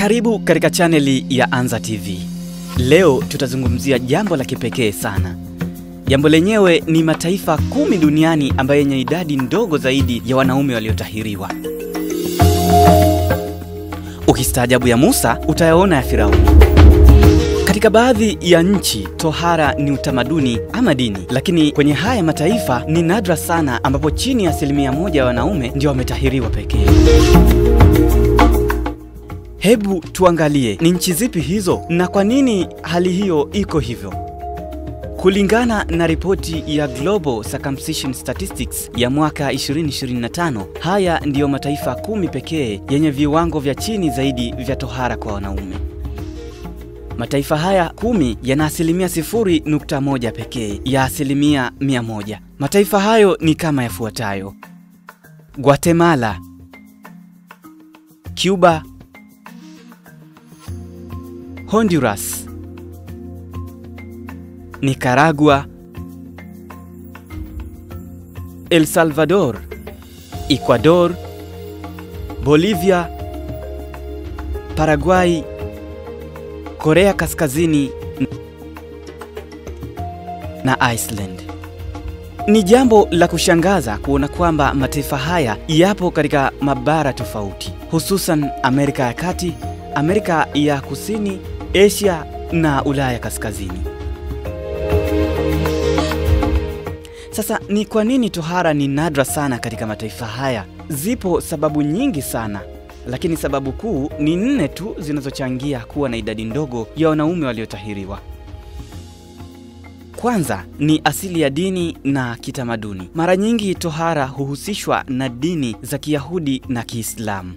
Karibu katika chaneli ya Anza TV. Leo tutazungumzia jambo la kipekee sana. Jambo lenyewe ni mataifa 10 duniani ambayo yenye idadi ndogo zaidi ya wanaume waliotahiriwa. Ukistaajabu ya Musa, utayaona ya Firauni. Katika baadhi ya nchi, tohara ni utamaduni ama dini, lakini kwenye haya mataifa ni nadra sana ambapo chini ya 1% ya wanaume ndio wametahiriwa pekee. Hebu tuangalie ni nchi zipi hizo na kwa nini hali hiyo iko hivyo. Kulingana na ripoti ya Global Circumcision Statistics ya mwaka 2025, haya ndiyo mataifa 10 pekee yenye viwango vya chini zaidi vya tohara kwa wanaume. Mataifa haya 10 yana 0.1% pekee ya 100%. Mataifa hayo ni kama yafuatayo: Guatemala, Cuba, Honduras, Nicaragua, El Salvador, Ecuador, Bolivia, Paraguay, Korea Kaskazini na Iceland. Ni jambo la kushangaza kuona kwamba mataifa haya yapo katika mabara tofauti, hususan Amerika ya Kati, Amerika ya Kusini, Asia na Ulaya Kaskazini. Sasa ni kwa nini tohara ni nadra sana katika mataifa haya? Zipo sababu nyingi sana, lakini sababu kuu ni 4 tu zinazochangia kuwa na idadi ndogo ya wanaume waliotahiriwa. Kwanza ni asili ya dini na kitamaduni. Mara nyingi tohara huhusishwa na dini za Kiyahudi na Kiislamu.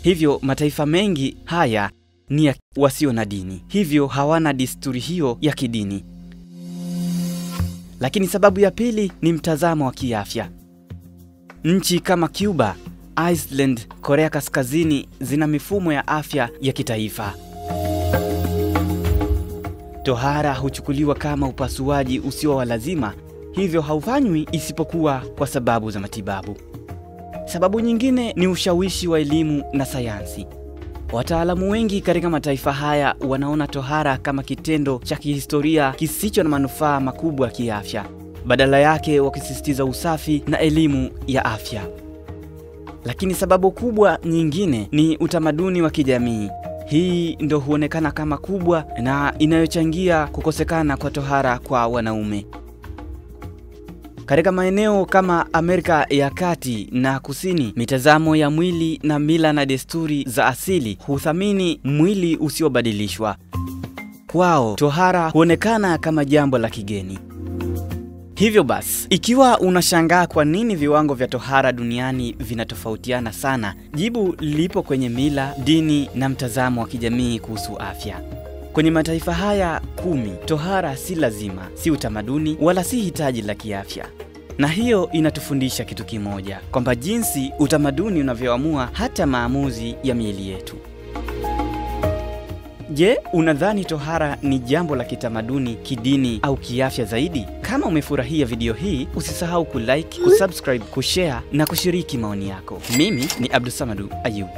Hivyo mataifa mengi haya ni ya wasio na dini, hivyo hawana desturi hiyo ya kidini. Lakini sababu ya pili ni mtazamo wa kiafya. Nchi kama Cuba, Iceland, Korea Kaskazini zina mifumo ya afya ya kitaifa. Tohara huchukuliwa kama upasuaji usio wa lazima, hivyo haufanywi isipokuwa kwa sababu za matibabu. Sababu nyingine ni ushawishi wa elimu na sayansi. Wataalamu wengi katika mataifa haya wanaona tohara kama kitendo cha kihistoria kisicho na manufaa makubwa kiafya, badala yake wakisisitiza usafi na elimu ya afya. Lakini sababu kubwa nyingine ni utamaduni wa kijamii. Hii ndo huonekana kama kubwa na inayochangia kukosekana kwa tohara kwa wanaume. Katika maeneo kama Amerika ya Kati na Kusini, mitazamo ya mwili na mila na desturi za asili huthamini mwili usiobadilishwa. Kwao, tohara huonekana kama jambo la kigeni. Hivyo basi, ikiwa unashangaa kwa nini viwango vya tohara duniani vinatofautiana sana, jibu lipo kwenye mila, dini na mtazamo wa kijamii kuhusu afya. Kwenye mataifa haya 10, tohara si lazima, si utamaduni, wala si hitaji la kiafya. Na hiyo inatufundisha kitu kimoja, kwamba jinsi utamaduni unavyoamua hata maamuzi ya miili yetu. Je, unadhani tohara ni jambo la kitamaduni, kidini au kiafya zaidi? Kama umefurahia video hii, usisahau kulike, kusubscribe, kushare na kushiriki maoni yako. Mimi ni Abdussamadu Ayub.